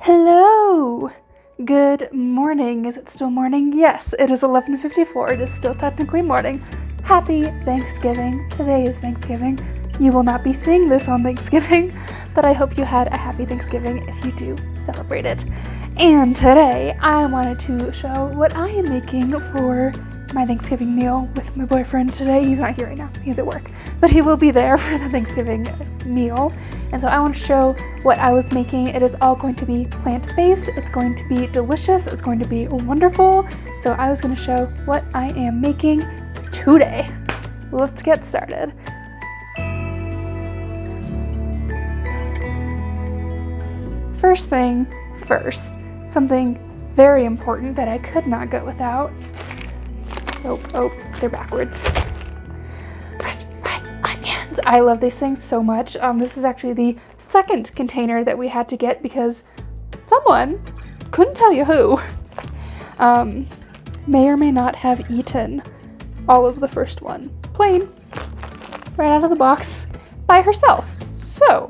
Hello! Good morning. Is it still morning? Yes, it is 11:54. It is still technically morning. Happy Thanksgiving. Today is Thanksgiving. You will not be seeing this on Thanksgiving, but I hope you had a happy Thanksgiving if you do celebrate it. And today I wanted to show what I am making for my Thanksgiving meal with my boyfriend today. He's not here right now, he's at work, but he will be there for the Thanksgiving meal. And so I want to show what I was making. It is all going to be plant-based, it's going to be delicious, it's going to be wonderful. So I was going to show what I am making today. Let's get started. First thing first, something very important that I could not go without. Oh, they're backwards. Red onions. I love these things so much. This is actually the second container that we had to get because someone, couldn't tell you who, may or may not have eaten all of the first one, plain, right out of the box, by herself. So,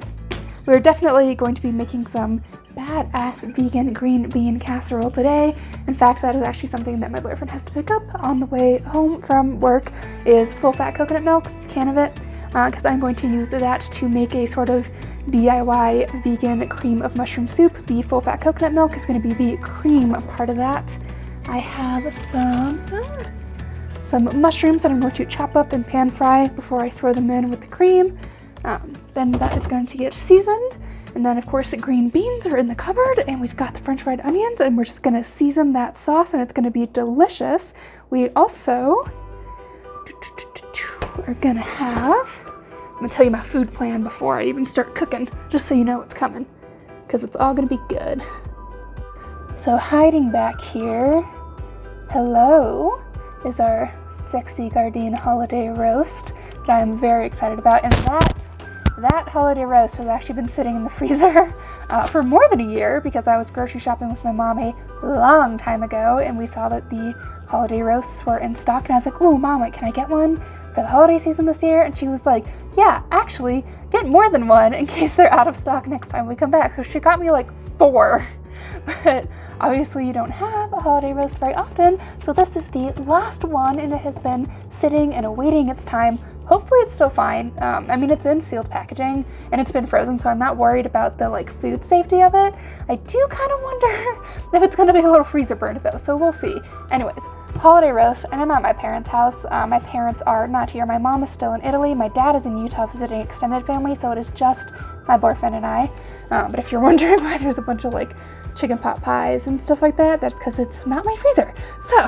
we're definitely going to be making some badass vegan green bean casserole today. In fact, that is actually something that my boyfriend has to pick up on the way home from work, is full fat coconut milk, can of it, because I'm going to use that to make a sort of DIY vegan cream of mushroom soup. The full fat coconut milk is going to be the cream part of that. I have some mushrooms that I'm going to chop up and pan fry before I throw them in with the cream. Then that is going to get seasoned. And then of course the green beans are in the cupboard, and we've got the French fried onions, and we're just gonna season that sauce and it's gonna be delicious. We also are gonna have, I'm gonna tell you my food plan before I even start cooking, just so you know what's coming, because it's all gonna be good. So hiding back here, hello, is our sexy Gardein holiday roast that I am very excited about. And that holiday roast has actually been sitting in the freezer for more than a year, because I was grocery shopping with my mom a long time ago and we saw that the holiday roasts were in stock, and I was like, "Oh, Mama, can I get one for the holiday season this year?" And she was like, "Yeah, actually, get more than one in case they're out of stock next time we come back." So she got me like 4. But obviously you don't have a holiday roast very often, so this is the last one, and it has been sitting and awaiting its time. Hopefully it's still fine. I mean, it's in sealed packaging and it's been frozen, so I'm not worried about the food safety of it. I do kind of wonder if it's going to be a little freezer burned though, so we'll see. Anyways, holiday roast, and I'm at my parents' house. My parents are not here. My mom is still in Italy. My dad is in Utah visiting extended family, so it is just my boyfriend and I. But if you're wondering why there's a bunch of chicken pot pies and stuff like that, that's because it's not my freezer. So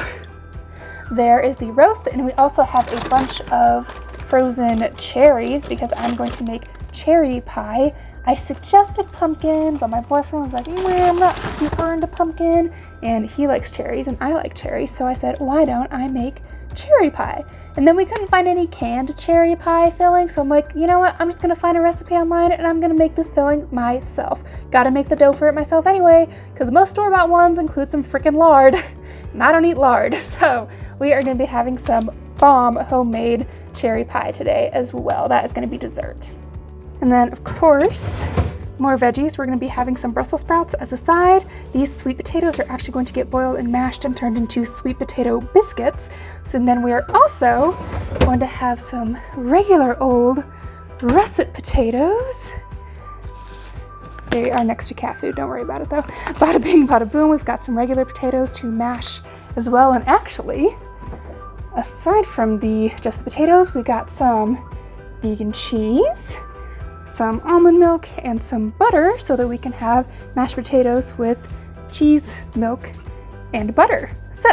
there is the roast, and we also have a bunch of frozen cherries because I'm going to make cherry pie. I suggested pumpkin, but my boyfriend was like, I'm not super into pumpkin, and he likes cherries and I like cherries, so I said, why don't I make cherry pie? And then we couldn't find any canned cherry pie filling, so I'm like, you know what, I'm just gonna find a recipe online and I'm gonna make this filling myself. Gotta make the dough for it myself anyway, because most store-bought ones include some freaking lard, and I don't eat lard. So we are gonna be having some bomb homemade cherry pie today as well. That is gonna be dessert. And then of course, more veggies. We're going to be having some Brussels sprouts as a side. These sweet potatoes are actually going to get boiled and mashed and turned into sweet potato biscuits. So then we are also going to have some regular old russet potatoes. They are next to cat food, don't worry about it though. Bada bing, bada boom, we've got some regular potatoes to mash as well. And actually, aside from just the potatoes, we got some vegan cheese, some almond milk, and some butter, so that we can have mashed potatoes with cheese, milk, and butter. So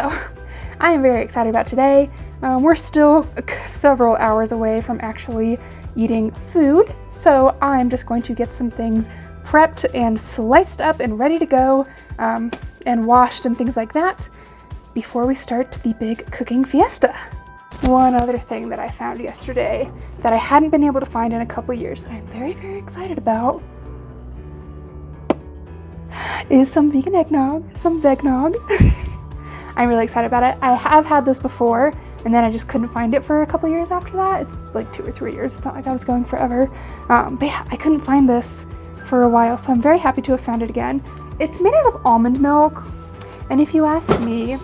I am very excited about today. We're still several hours away from actually eating food, so I'm just going to get some things prepped and sliced up and ready to go, and washed and things like that before we start the big cooking fiesta. One other thing that I found yesterday that I hadn't been able to find in a couple years that I'm very, very excited about is some vegan eggnog, some vegnog. I'm really excited about it. I have had this before, and then I just couldn't find it for a couple years after that. It's like 2 or 3 years. It's not like I was going forever. But yeah, I couldn't find this for a while, so I'm very happy to have found it again. It's made out of almond milk, and if you ask me,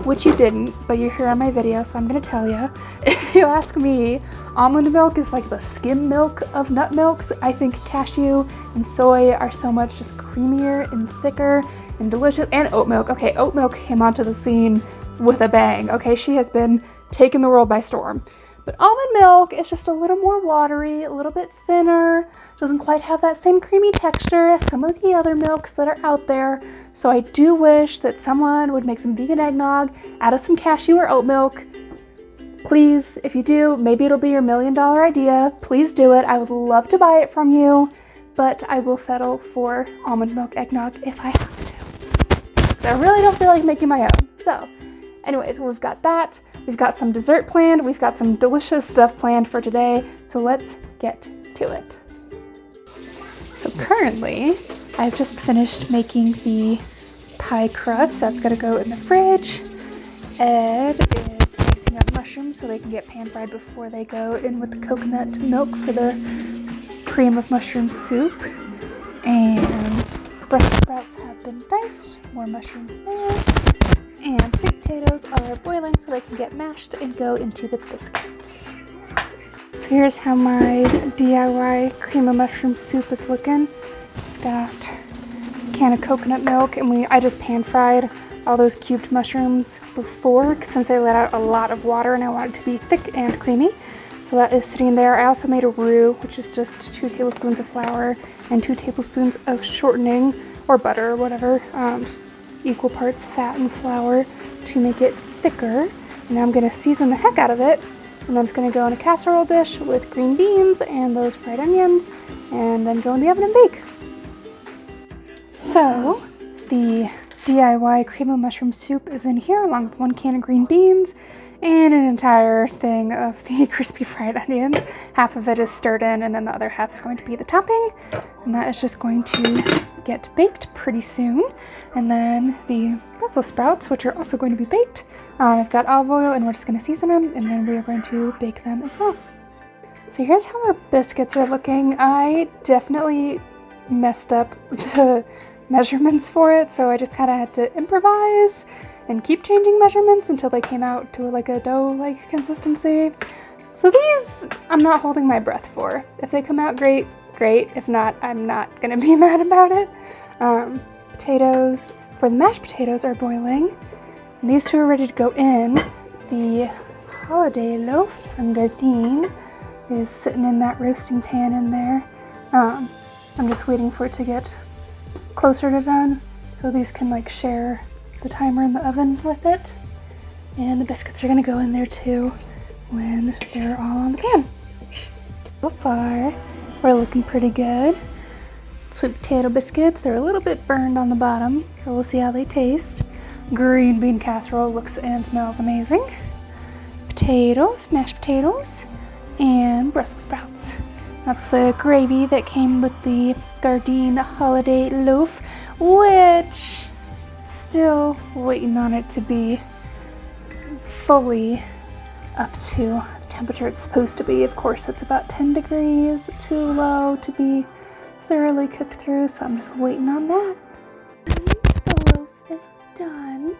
which you didn't, but you're here on my video, so I'm gonna tell you. If you ask me, almond milk is like the skim milk of nut milks. I think cashew and soy are so much just creamier and thicker and delicious. And oat milk. Okay, oat milk came onto the scene with a bang. Okay, she has been taking the world by storm. But almond milk is just a little more watery, a little bit thinner, doesn't quite have that same creamy texture as some of the other milks that are out there. So I do wish that someone would make some vegan eggnog out of some cashew or oat milk. Please, if you do, maybe it'll be your $1 million idea. Please do it. I would love to buy it from you, but I will settle for almond milk eggnog if I have to. I really don't feel like making my own. So anyways, we've got that. We've got some dessert planned. We've got some delicious stuff planned for today. So let's get to it. So currently, I've just finished making the pie crust. That's gonna go in the fridge. Ed is slicing up mushrooms so they can get pan fried before they go in with the coconut milk for the cream of mushroom soup. And Brussels sprouts have been diced. More mushrooms there. And sweet potatoes are boiling so they can get mashed and go into the biscuits. So here's how my DIY cream of mushroom soup is looking. It's got a can of coconut milk, and I just pan fried all those cubed mushrooms before, since they let out a lot of water and I want it to be thick and creamy. So that is sitting there. I also made a roux, which is just 2 tablespoons of flour and 2 tablespoons of shortening or butter or whatever, equal parts fat and flour to make it thicker. And now I'm gonna season the heck out of it, and then it's gonna go in a casserole dish with green beans and those fried onions, and then go in the oven and bake. So the DIY cream of mushroom soup is in here, along with 1 can of green beans and an entire thing of the crispy fried onions. Half of it is stirred in, and then the other half is going to be the topping, and that is just going to get baked pretty soon. And then the Brussels sprouts, which are also going to be baked. I've got olive oil, and we're just going to season them, and then we are going to bake them as well. So here's how our biscuits are looking. I definitely messed up the measurements for it, so I just kind of had to improvise and keep changing measurements until they came out to like a dough-like consistency. So these, I'm not holding my breath for. If they come out great, great. If not, I'm not gonna be mad about it. Potatoes, for the mashed potatoes, are boiling. And these 2 are ready to go in. The holiday loaf from Gardine is sitting in that roasting pan in there. I'm just waiting for it to get closer to done, so these can like share the timer in the oven with it. And the biscuits are gonna go in there too when they're all on the pan. So far, we're looking pretty good. Sweet potato biscuits, they're a little bit burned on the bottom, so we'll see how they taste. Green bean casserole looks and smells amazing. Potatoes, mashed potatoes, and Brussels sprouts. That's the gravy that came with the Gardine holiday loaf, which still waiting on it to be fully up to the temperature it's supposed to be. Of course, it's about 10 degrees too low to be thoroughly cooked through, so I'm just waiting on that. The loaf is done.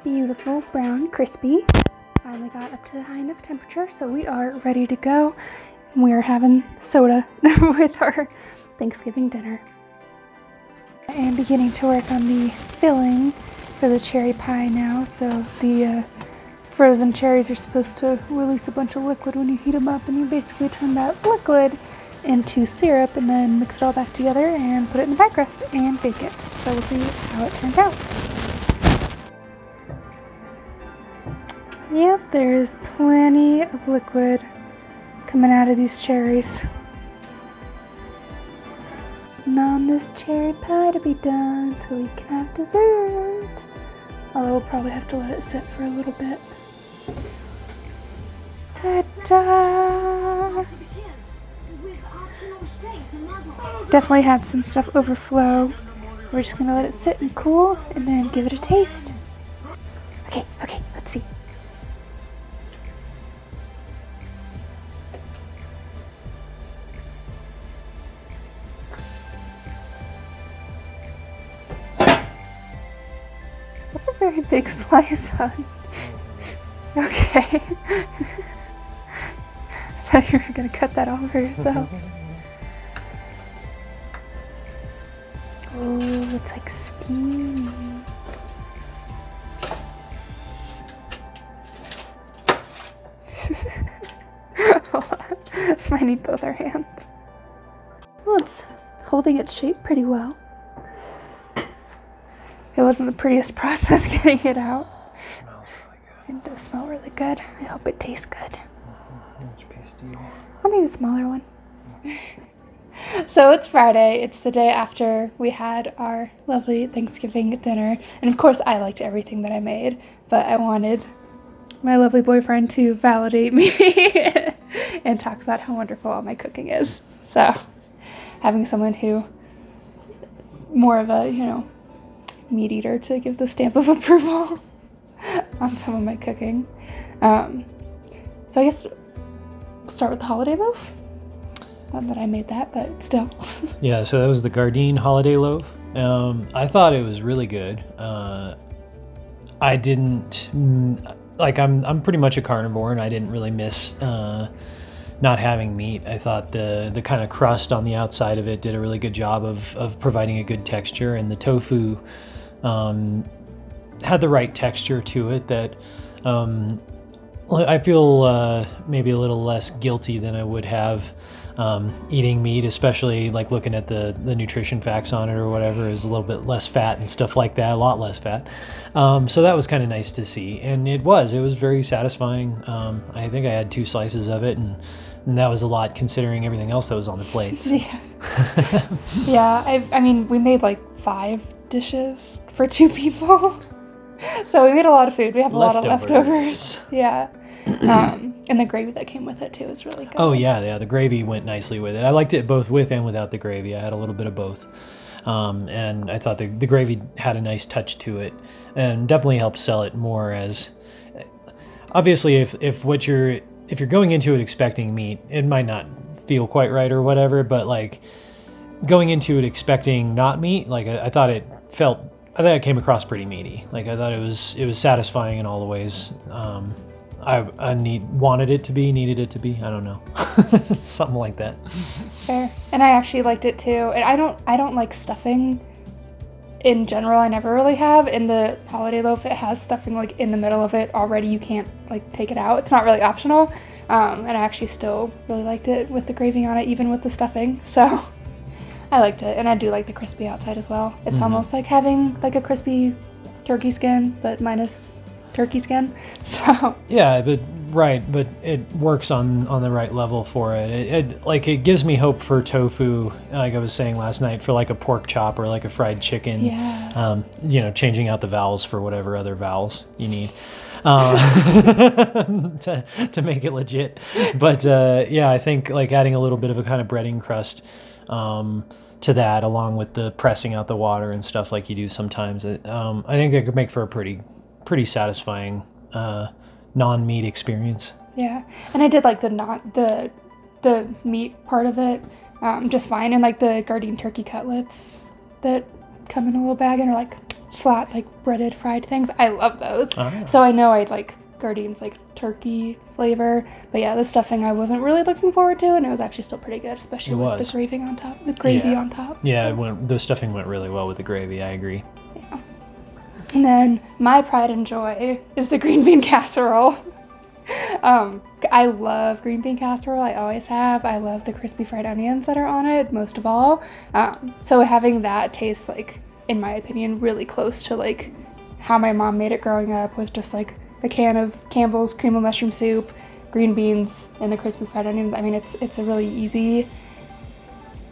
Beautiful, brown, crispy. Finally got up to high enough temperature, so we are ready to go. We are having soda with our Thanksgiving dinner. I am beginning to work on the filling for the cherry pie now. So the frozen cherries are supposed to release a bunch of liquid when you heat them up, and you basically turn that liquid into syrup and then mix it all back together and put it in the pie crust and bake it. So we'll see how it turns out. Yep, there's plenty of liquid coming out of these cherries. And on this cherry pie to be done so we can have dessert. Although we'll probably have to let it sit for a little bit. Ta-da! Definitely had some stuff overflow. We're just gonna let it sit and cool and then give it a taste. Okay, let's see. very big slice, hon. Okay. I thought you were gonna cut that off for yourself. Oh, it's like steamy. Hold on. This might need both our hands. Well, it's holding its shape pretty well. It wasn't the prettiest process getting it out. It smells really good. It does smell really good. I hope it tastes good. Which piece do you want? I'll need a smaller one. So it's Friday. It's the day after we had our lovely Thanksgiving dinner. And of course, I liked everything that I made, but I wanted my lovely boyfriend to validate me and talk about how wonderful all my cooking is. So having someone who more of a, meat eater to give the stamp of approval on some of my cooking. So I guess we'll start with the holiday loaf. Not that I made that, but still. Yeah, so that was the Gardein holiday loaf. I thought it was really good. I didn't I'm pretty much a carnivore, and I didn't really miss not having meat. I thought the kind of crust on the outside of it did a really good job of providing a good texture, and the tofu had the right texture to it that I feel maybe a little less guilty than I would have eating meat, especially like looking at the nutrition facts on it or whatever, is a little bit less fat and stuff like that, a lot less fat. So that was kind of nice to see, and it was very satisfying. I think I had 2 slices of it, and that was a lot considering everything else that was on the plate. Yeah. Yeah, I mean, we made like 5 dishes for 2 people. So we made a lot of food. We have a lot of leftovers. Yeah. And the gravy that came with it too is really good. Oh yeah, the gravy went nicely with it. I liked it both with and without the gravy. I had a little bit of both. And I thought the gravy had a nice touch to it, and definitely helped sell it more as, obviously if you're going into it expecting meat, it might not feel quite right or whatever, but like going into it expecting not meat, like I thought it came across pretty meaty. Like I thought it was satisfying in all the ways I wanted it to be, needed it to be. I don't know. Something like that. Fair. And I actually liked it too. And I don't like stuffing in general. I never really have. In the holiday loaf, it has stuffing like in the middle of it already. You can't like take it out. It's not really optional. And I actually still really liked it with the gravy on it, even with the stuffing. So I liked it. And I do like the crispy outside as well. It's almost like having like a crispy turkey skin, but minus turkey skin. So yeah, but it works on the right level for it. It gives me hope for tofu, like I was saying last night, for like a pork chop or like a fried chicken. Yeah. Changing out the vowels for whatever other vowels you need to make it legit. But yeah, I think like adding a little bit of a kind of breading crust to that, along with the pressing out the water and stuff like you do sometimes, I think that could make for a pretty satisfying non-meat experience. Yeah, and I did like the meat part of it just fine, and like the Gardein turkey cutlets that come in a little bag and are like flat, like breaded fried things. I love those. So I know I'd like Gardein's like turkey flavor, but yeah, the stuffing I wasn't really looking forward to, and it was actually still pretty good, especially with the gravy on top. Yeah, so. The stuffing went really well with the gravy. I agree. Yeah. And then my pride and joy is the green bean casserole. I love green bean casserole. I always have. I love the crispy fried onions that are on it most of all. So having that taste, like, in my opinion, really close to like how my mom made it growing up, with just like a can of Campbell's cream of mushroom soup, green beans, and the crispy fried onions. I mean, it's a really easy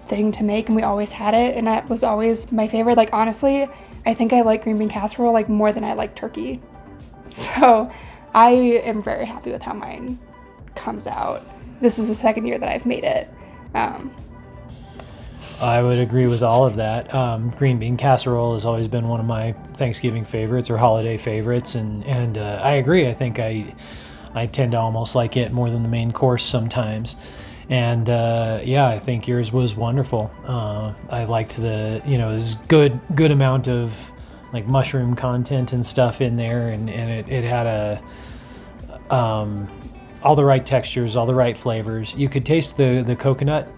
thing to make, and we always had it, and that was always my favorite. Like, honestly, I think I like green bean casserole like more than I like turkey. So I am very happy with how mine comes out. This is the 2nd year that I've made it. I would agree with all of that. Green bean casserole has always been one of my Thanksgiving favorites or holiday favorites, and I agree. I think I tend to almost like it more than the main course sometimes. And yeah, I think yours was wonderful. I liked it was good amount of like mushroom content and stuff in there, and it had all the right textures, all the right flavors. You could taste the coconut,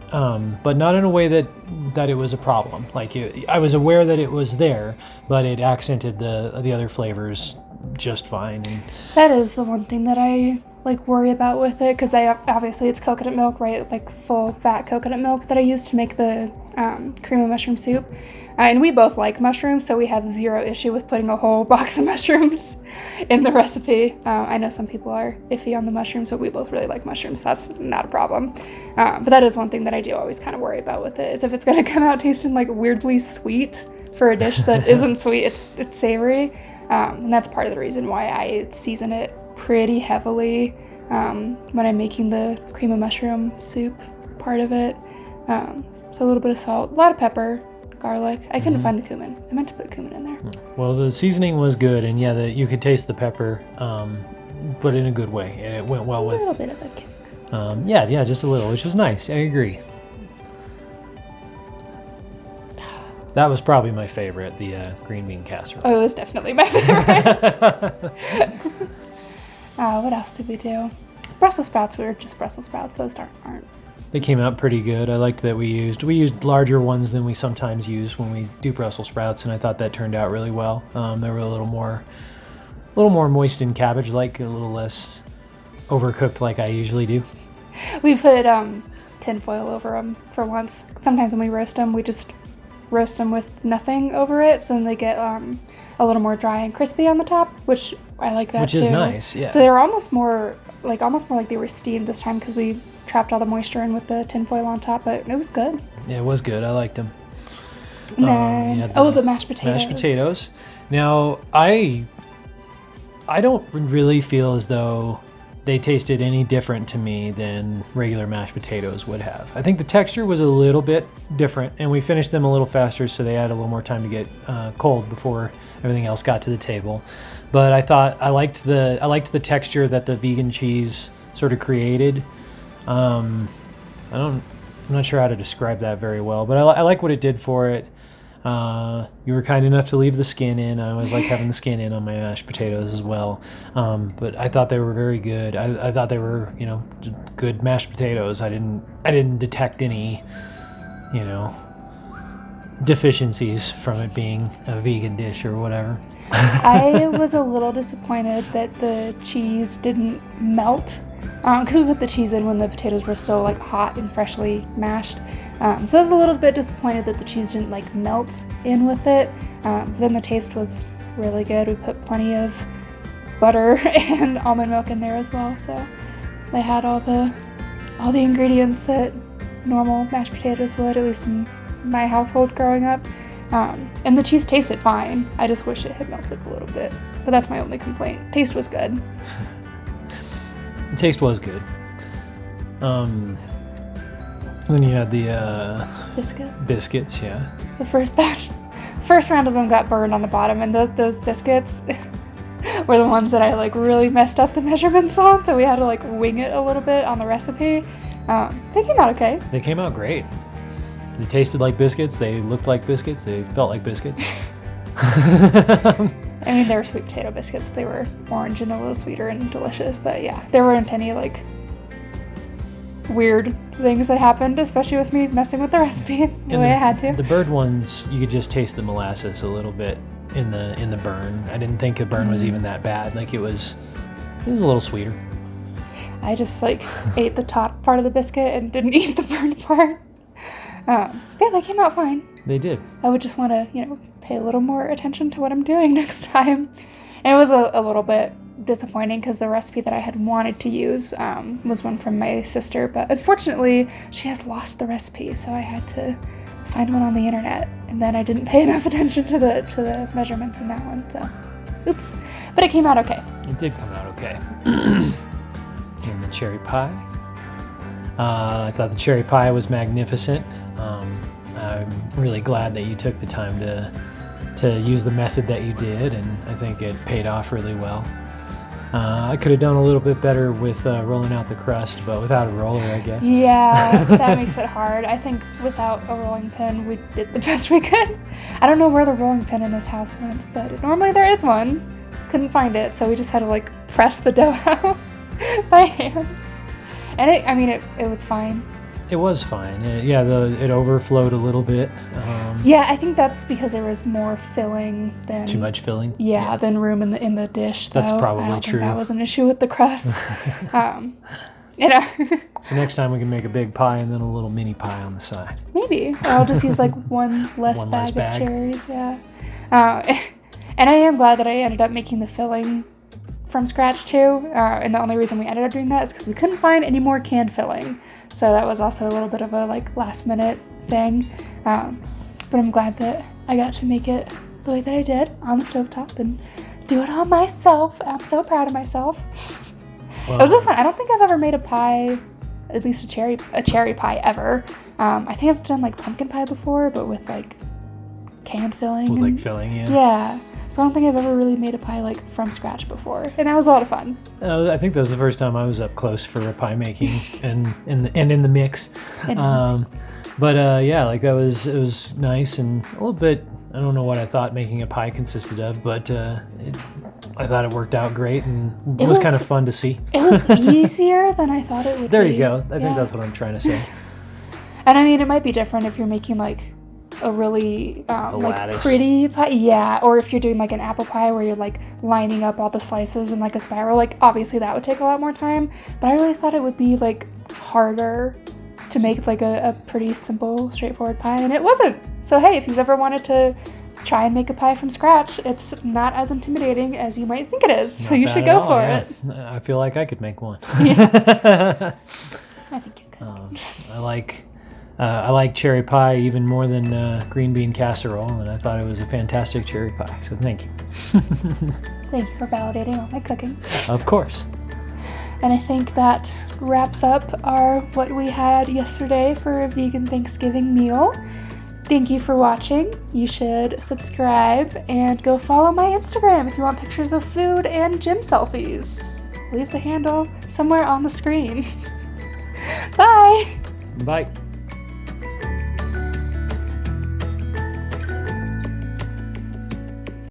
but not in a way that it was a problem. Like I was aware that it was there, but it accented the other flavors just fine. And that is the one thing that I like worry about with it, because obviously it's coconut milk, right? Like full fat coconut milk that I use to make the cream of mushroom soup. And we both like mushrooms, so we have zero issue with putting a whole box of mushrooms in the recipe. I know some people are iffy on the mushrooms, but we both really like mushrooms, so that's not a problem. But that is one thing that I do always kind of worry about with it, is if it's going to come out tasting like weirdly sweet for a dish that isn't sweet, it's savory. And that's part of the reason why I season it pretty heavily when I'm making the cream of mushroom soup part of it. So a little bit of salt, a lot of pepper, garlic. I couldn't find the cumin. I meant to put cumin in there. Well, the seasoning was good, and yeah, you could taste the pepper, but in a good way, and it went well with. A little bit of a kick. Yeah, just a little, which was nice. I agree. That was probably my favorite, the green bean casserole. Oh, it was definitely my favorite. What else did we do? Brussels sprouts. We were just Brussels sprouts. Those aren't. They came out pretty good. I liked that we used larger ones than we sometimes use when we do Brussels sprouts, and I thought that turned out really well. They were a little more moist in cabbage, like a little less overcooked, like I usually do. We put tin foil over them for once. Sometimes when we roast them, we just roast them with nothing over it, so then they get a little more dry and crispy on the top, which I like that too. Which is nice, yeah. So they were almost more like they were steamed this time, because we trapped all the moisture in with the tin foil on top, but it was good. Yeah, it was good. I liked them. And then, the mashed potatoes. Mashed potatoes. Now, I don't really feel as though they tasted any different to me than regular mashed potatoes would have. I think the texture was a little bit different, and we finished them a little faster, so they had a little more time to get cold before everything else got to the table. But I thought I liked the texture that the vegan cheese sort of created. I'm not sure how to describe that very well, but I like what it did for it. You were kind enough to leave the skin in. I always like having the skin in on my mashed potatoes as well. But I thought they were very good. I thought they were, good mashed potatoes. I didn't detect any, deficiencies from it being a vegan dish or whatever. I was a little disappointed that the cheese didn't melt, because we put the cheese in when the potatoes were still like hot and freshly mashed. So I was a little bit disappointed that the cheese didn't like melt in with it. Then the taste was really good. We put plenty of butter and almond milk in there as well, so they had all the ingredients that normal mashed potatoes would, at least in my household growing up. And the cheese tasted fine. I just wish it had melted a little bit, but that's my only complaint. Taste was good. The taste was good. Then you had the biscuits, yeah. The first round of them got burned on the bottom, and those biscuits were the ones that I like really messed up the measurements on, so we had to like wing it a little bit on the recipe. They came out okay. They came out great. They tasted like biscuits. They looked like biscuits. They felt like biscuits. I mean, they were sweet potato biscuits. They were orange and a little sweeter and delicious. But yeah, there weren't any like weird things that happened, especially with me messing with the recipe the way I had to. The bird ones, you could just taste the molasses a little bit in the burn. I didn't think the burn was even that bad. Like it was a little sweeter. I just like ate the top part of the biscuit and didn't eat the burned part. Yeah, they came out fine. They did. I would just want to, pay a little more attention to what I'm doing next time. And it was a little bit disappointing because the recipe that I had wanted to use was one from my sister, but unfortunately she has lost the recipe, so I had to find one on the internet, and then I didn't pay enough attention to the measurements in that one, so oops. But it came out okay. It did come out okay. And the cherry pie. I thought the cherry pie was magnificent. I'm really glad that you took the time to use the method that you did, and I think it paid off really well. I could have done a little bit better with rolling out the crust, but without a roller, I guess. Yeah, that makes it hard. I think without a rolling pin, we did the best we could. I don't know where the rolling pin in this house went, but normally there is one. Couldn't find it, so we just had to like press the dough out by hand. And it was fine. It was fine. It overflowed a little bit. Yeah, I think that's because there was more filling than Too much filling. Yeah, than room in the dish. Though. That's probably I don't true. think that was an issue with the crust. So next time we can make a big pie and then a little mini pie on the side. Maybe. Or I'll just use like one less bag of cherries. Yeah. And I am glad that I ended up making the filling from scratch too. And the only reason we ended up doing that is because we couldn't find any more canned filling. So that was also a little bit of a like last minute thing. But I'm glad that I got to make it the way that I did on the stovetop and do it all myself. I'm so proud of myself. Well, It was really fun. I don't think I've ever made a pie, at least a cherry pie ever. I think I've done like pumpkin pie before, but with like canned filling. with like filling, yeah. Yeah. So I don't think I've ever really made a pie like from scratch before, and that was a lot of fun. I think that was the first time I was up close for pie making and in the mix. Yeah, like it was nice and a little bit. I don't know what I thought making a pie consisted of, but I thought it worked out great and it was kind of fun to see. It was easier than I thought it would There be. you go. I think that's what I'm trying to say. And I mean, it might be different if you're making like a really like lattice. pretty pie, yeah, or if you're doing like an apple pie where you're like lining up all the slices in like a spiral. Like obviously that would take a lot more time, but I really thought it would be like harder to make like a pretty simple, straightforward pie, and it wasn't. So hey, if you've ever wanted to try and make a pie from scratch, it's not as intimidating as you might think it is. So you should go for it. I feel like I could make one. Yeah. I think you could. I like cherry pie even more than green bean casserole, and I thought it was a fantastic cherry pie. So thank you. Thank you for validating all my cooking. Of course. And I think that wraps up our what we had yesterday for a vegan Thanksgiving meal. Thank you for watching. You should subscribe and go follow my Instagram if you want pictures of food and gym selfies. Leave the handle somewhere on the screen. Bye! Bye.